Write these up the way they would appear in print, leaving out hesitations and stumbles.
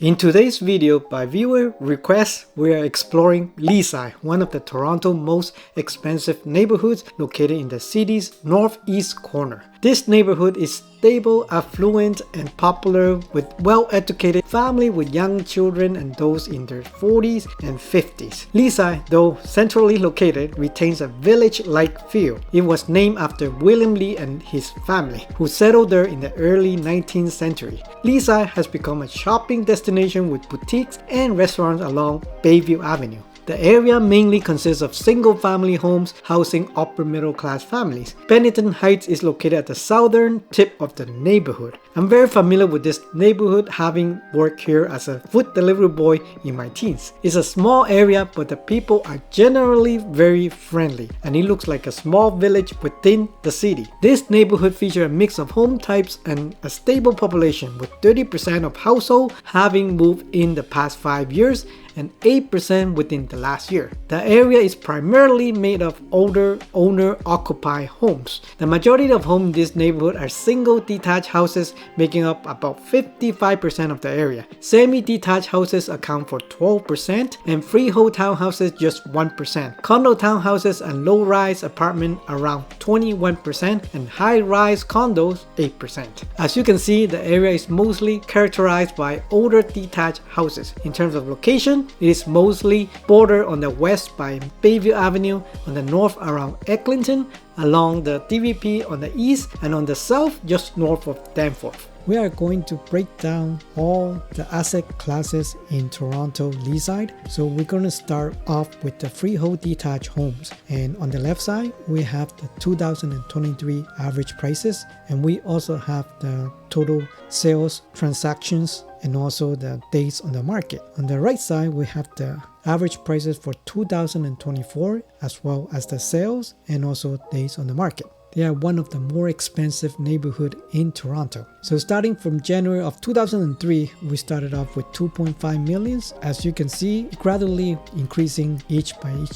In today's video, by viewer request, we are exploring Leaside, one of the Toronto's most expensive neighborhoods located in the city's northeast corner. This neighborhood is stable, affluent, and popular with well-educated families with young children and those in their 40s and 50s. Leaside, though centrally located, retains a village-like feel. It was named after William Lee and his family, who settled there in the early 19th century. Leaside has become a shopping destination with boutiques and restaurants along Bayview Avenue. The area mainly consists of single-family homes housing upper-middle-class families. Bennington Heights is located at the southern tip of the neighborhood. I'm very familiar with this neighborhood, having worked here as a food delivery boy in my teens. It's a small area, but the people are generally very friendly, and it looks like a small village within the city. This neighborhood features a mix of home types and a stable population, with 30% of households having moved in the past 5 years and 8% within the last year. The area is primarily made of older owner-occupied homes. The majority of homes in this neighborhood are single detached houses, making up about 55% of the area. Semi-detached houses account for 12% and freehold townhouses just 1%. Condo townhouses and low-rise apartments around 21% and high-rise condos 8%. As you can see, the area is mostly characterized by older detached houses. In terms of location, it is mostly bordered on the west by Bayview Avenue, on the north around Eglinton, along the DVP on the east, and on the south just north of Danforth. We are going to break down all the asset classes in Toronto Leaside. So we're going to start off with the freehold detached homes. And on the left side, we have the 2023 average prices. And we also have the total sales transactions and also the days on the market. On the right side, we have the average prices for 2024, as well as the sales and also days on the market. They are one of the more expensive neighborhoods in Toronto. So starting from January of 2003, we started off with 2.5 million. As you can see, gradually increasing each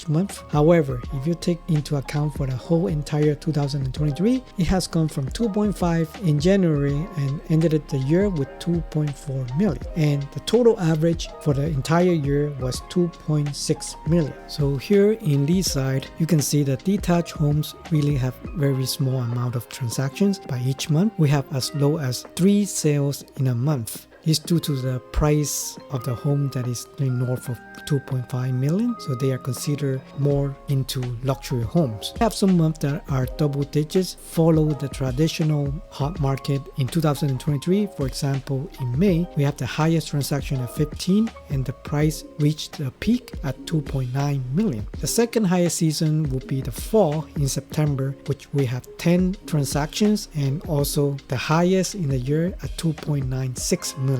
month. However, if you take into account for the whole entire 2023, it has gone from 2.5 in January and ended the year with 2.4 million. And the total average for the entire year was 2.6 million. So here in Leaside, you can see that detached homes really have very small amount of transactions by each month. We have as low as 3 sales in a month. It's due to the price of the home that is north of 2.5 million, so they are considered more into luxury homes. We have some months that are double digits, follow the traditional hot market in 2023. For example, in May, we have the highest transaction at 15 and the price reached a peak at 2.9 million. The second highest season will be the fall in September, which we have 10 transactions and also the highest in the year at 2.96 million.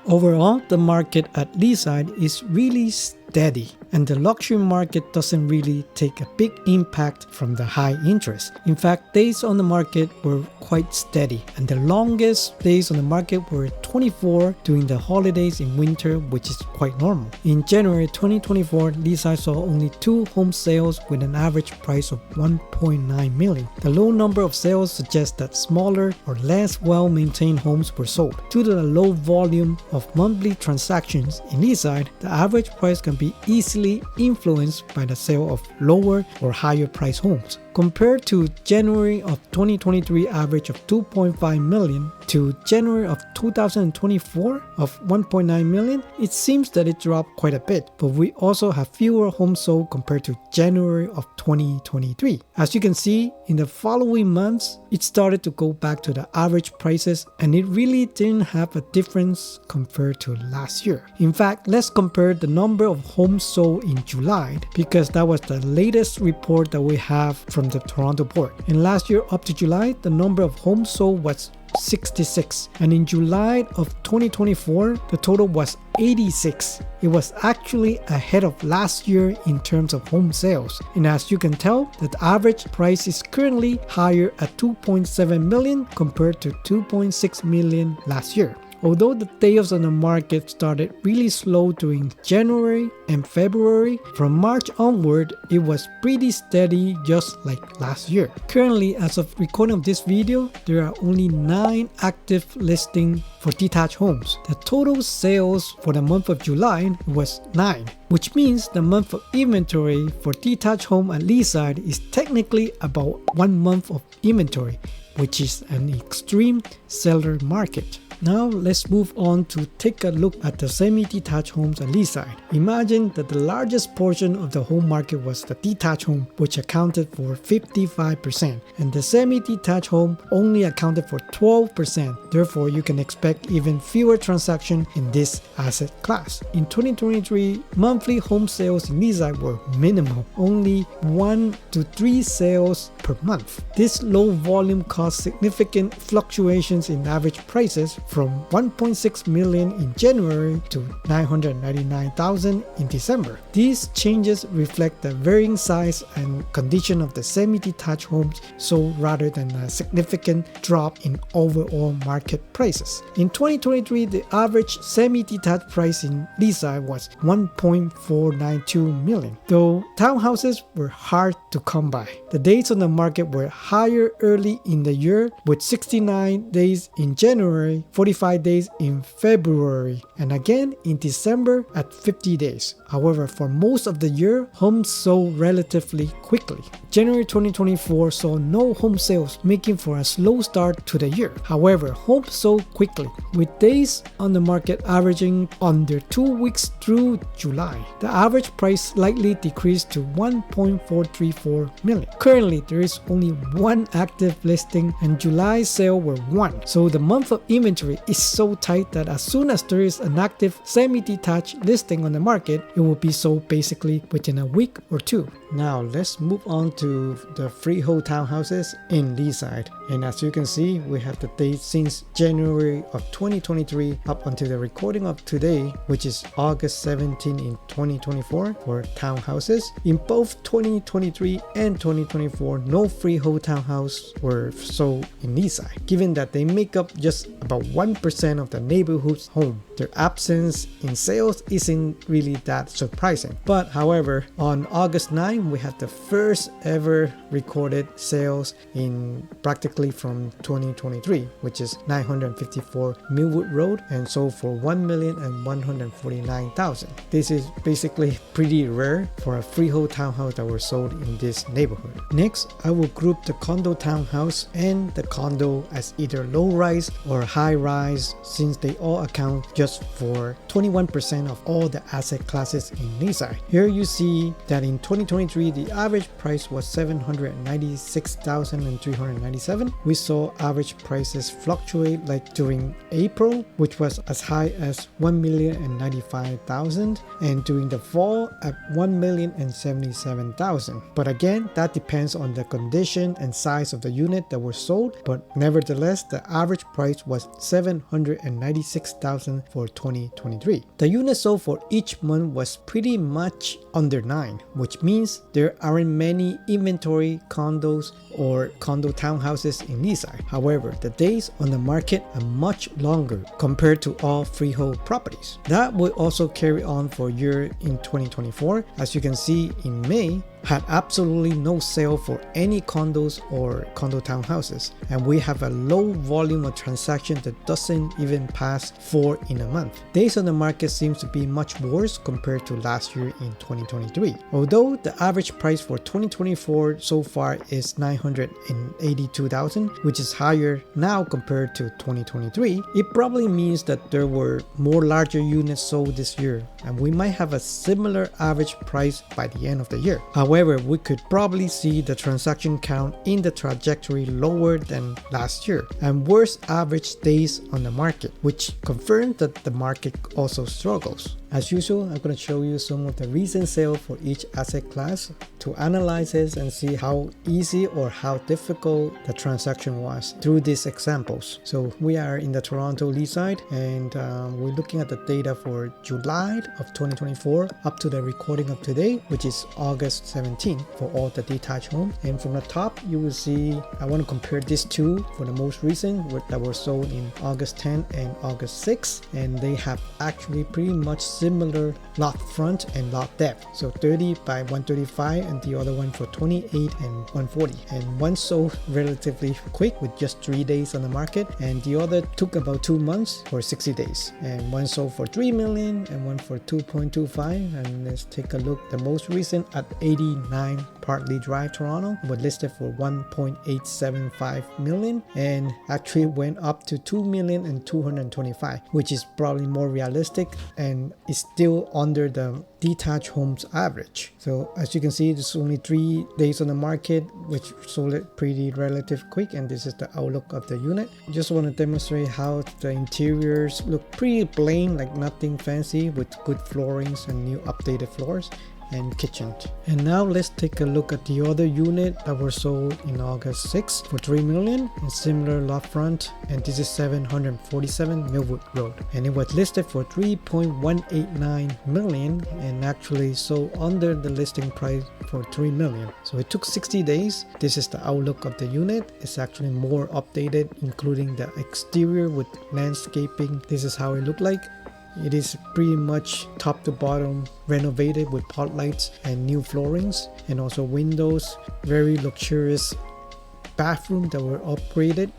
Overall, the market at Leaside is really steady, and the luxury market doesn't really take a big impact from the high interest. In fact, days on the market were quite steady, and the longest days on the market were 24 during the holidays in winter, which is quite normal. In January 2024, Leaside saw only 2 home sales with an average price of 1.9 million. The low number of sales suggests that smaller or less well-maintained homes were sold. Due to the low volume of monthly transactions in Leaside, the average price can be easily influenced by the sale of lower or higher price homes. Compared to January of 2023 average of 2.5 million to January of 2024 of 1.9 million, it seems that it dropped quite a bit, but we also have fewer homes sold compared to January of 2023. As you can see, in the following months, it started to go back to the average prices, and it really didn't have a difference compared to last year. In fact, let's compare the number of homes sold in July, because that was the latest report that we have from the Toronto port. And last year up to July, the number of homes sold was 66, and in July of 2024 the total was 86. It was actually ahead of last year in terms of home sales, and as you can tell, the average price is currently higher at 2.7 million compared to 2.6 million last year. Although the days on the market started really slow during January and February, from March onward it was pretty steady just like last year. Currently, as of recording of this video, there are only 9 active listings for detached homes. The total sales for the month of July was 9, which means the month of inventory for detached home at Leaside is technically about 1 month of inventory, which is an extreme seller market. Now let's move on to take a look at the semi-detached homes at Leaside. Imagine that the largest portion of the home market was the detached home, which accounted for 55%, and the semi-detached home only accounted for 12%. Therefore, you can expect even fewer transactions in this asset class. In 2023, monthly home sales in Leaside were minimal, only 1 to 3 sales per month. This low volume caused significant fluctuations in average prices from 1.6 million in January to 999,000 in December. These changes reflect the varying size and condition of the semi-detached homes sold rather than a significant drop in overall market prices. In 2023, the average semi-detached price in Leaside was 1.492 million, though townhouses were hard to come by. The days on the market were higher early in the year, with 69 days in January, 45 days in February, and again in December at 50 days. However, for most of the year, homes sold relatively quickly. January 2024 saw no home sales, making for a slow start to the year. However, homes sold quickly, with days on the market averaging under 2 weeks through July. The average price slightly decreased to 1.434 million. Currently, there is only 1 active listing, and July sale were 1. So the month of inventory is so tight that as soon as there is an active semi-detached listing on the market, it will be sold basically within a week or 2. Now let's move on to the freehold townhouses in Leaside. And as you can see, we have the date since January of 2023 up until the recording of today, which is August 17 in 2024 for townhouses. In both 2023 and 2024, no freehold townhouse were sold in Leaside, given that they make up just about 1% of the neighborhood's home. Their absence in sales isn't really that surprising. But however, on August 9, we had the first ever recorded sales in practically from 2023, which is 954 Millwood Road, and sold for 1,149,000. This is basically pretty rare for a freehold townhouse that were sold in this neighborhood. Next, I will group the condo townhouse and the condo as either low rise or high rise, since they all account just for 21% of all the asset classes in Leaside. Here you see that in 2023, the average price was 796,397. We saw average prices fluctuate like during April, which was as high as 1,095,000, and during the fall at 1,077,000. But again, that depends on the condition and size of the unit that were sold, but nevertheless, the average price was 796,000 for 2023. The units sold for each month was pretty much under 9, which means there aren't many inventory condos or condo townhouses in Leaside. However, the days on the market are much longer compared to all freehold properties. That will also carry on for year in 2024. As you can see, in May, had absolutely no sale for any condos or condo townhouses, and we have a low volume of transactions that doesn't even pass 4 in a month. Days on the market seems to be much worse compared to last year in 2023. Although the average price for 2024 so far is 982,000, which is higher now compared to 2023, it probably means that there were more larger units sold this year, and we might have a similar average price by the end of the year. However, we could probably see the transaction count in the trajectory lower than last year and worse average days on the market, which confirms that the market also struggles. As usual, I'm going to show you some of the recent sale for each asset class to analyze this and see how easy or how difficult the transaction was through these examples. So we are in the Toronto Leaside, and we're looking at the data for July of 2024 up to the recording of today, which is August 17 for all the detached homes. And from the top, you will see I want to compare these two for the most recent that were sold in August 10 and August 6, and they have actually pretty much similar lot front and lot depth. So 30 by 135 and the other one for 28 and 140, and one sold relatively quick with just 3 days on the market, and the other took about 2 months for 60 days, and one sold for 3 million and one for 2.25. And let's take a look. The most recent at 89 Partly Drive, Toronto, was listed for 1.875 million and actually went up to 2,225,000, which is probably more realistic and is still under the detached homes average. So as you can see, there's only 3 days on the market, which sold it pretty relative quick, and this is the outlook of the unit. Just want to demonstrate how the interiors look pretty plain, like nothing fancy, with good floorings and new updated floors and kitchen. And now let's take a look at the other unit that were sold in August 6 for 3 million and similar lot front, and this is 747 Millwood Road, and it was listed for 3.189 million and actually sold under the listing price for 3 million. So it took 60 days. This is the outlook of the unit. It's actually more updated, including the exterior with landscaping. This is how it looked like. It is pretty much top to bottom renovated with pot lights and new floorings, and also windows. Very luxurious bathroom that were upgraded.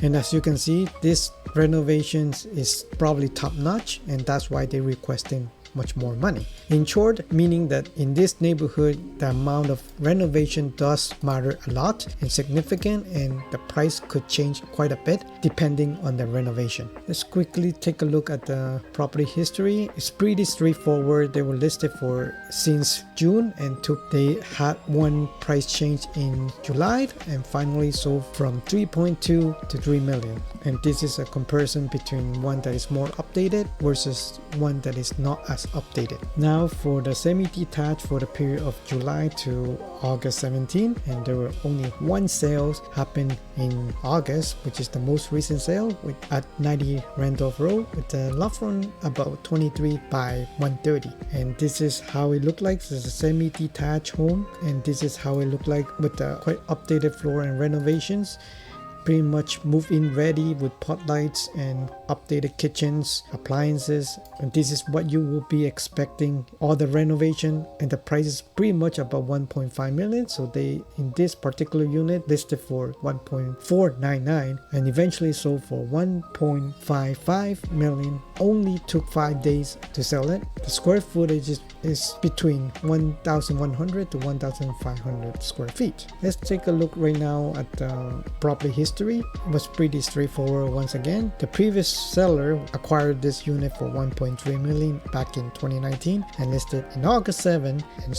And as you can see, this renovations is probably top notch, and that's why they're requesting much more money. In short, meaning that in this neighborhood, the amount of renovation does matter a lot and significant, and the price could change quite a bit depending on the renovation. Let's quickly take a look at the property history. It's pretty straightforward. They were listed for since June, and they had one price change in July and finally sold from 3.2 to 3 million. And this is a comparison between one that is more updated versus one that is not as updated. Now for the semi-detached for the period of July to August 17, and there were only one sales happened in August, which is the most recent sale at 90 Randolph Road with the lot front about 23 by 130. And this is how it looked like. This is a semi-detached home, and this is how it looked like with the quite updated floor and renovations. Pretty much move-in ready with pot lights and updated kitchens, appliances, and this is what you will be expecting. All the renovation, and the price is pretty much about 1.5 million. So they, in this particular unit, listed for 1.499 and eventually sold for 1.55 million. Only took 5 days to sell it. The square footage is between 1,100 to 1,500 square feet. Let's take a look right now at the property history. It was pretty straightforward once again. The previous seller acquired this unit for 1.3 million back in 2019 and listed in August 7 and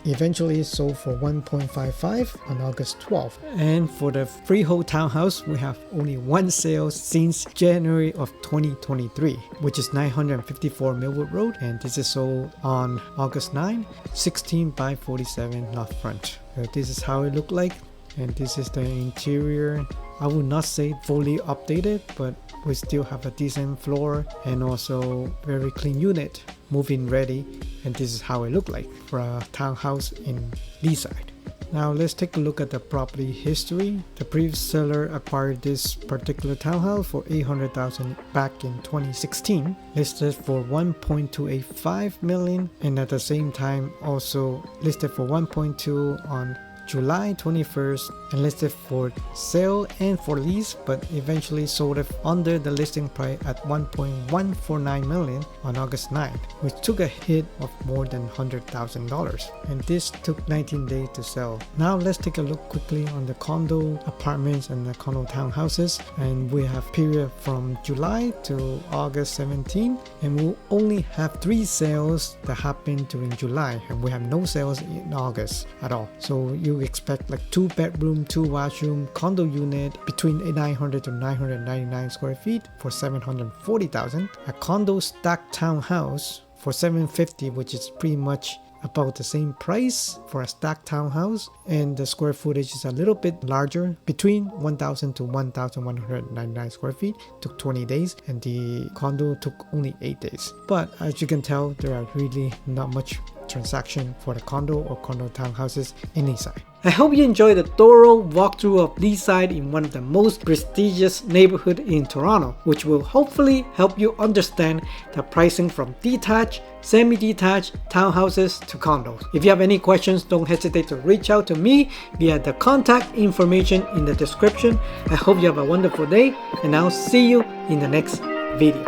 eventually sold for 1.55 on August 12. And for the Freehold Townhouse, we have only one sale since January of 2023, which is 954 Millwood Road, and this is sold on August 9, 16 by 47 lot front. So this is how it looked like, and this is the interior. I would not say fully updated, but we still have a decent floor and also very clean unit, move-in ready, and this is how it looked like for a townhouse in Leaside. Now let's take a look at the property history. The previous seller acquired this particular townhouse for $800,000 back in 2016, listed for 1.285 million, and at the same time also listed for 1.2 on July 21st and listed for sale and for lease, but eventually sold it under the listing price at 1.149 million on August 9, which took a hit of more than $100,000, and this took 19 days to sell. Now let's take a look quickly on the condo apartments and the condo townhouses, and we have period from July to August 17, and we'll only have 3 sales that happened during July, and we have no sales in August at all. So you you expect like 2-bedroom, 2-washroom condo unit between 900 to 999 square feet for $740,000. A condo stacked townhouse for $750,000, which is pretty much about the same price for a stacked townhouse, and the square footage is a little bit larger, between 1,000 to 1,199 square feet. Took 20 days, and the condo took only 8 days. But as you can tell, there are really not much transaction for the condo or condo townhouses in Leaside. I hope you enjoyed the thorough walkthrough of Leaside in one of the most prestigious neighborhoods in Toronto, which will hopefully help you understand the pricing from detached, semi-detached townhouses to condos. If you have any questions, don't hesitate to reach out to me via the contact information in the description. I hope you have a wonderful day, and I'll see you in the next video.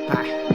Bye.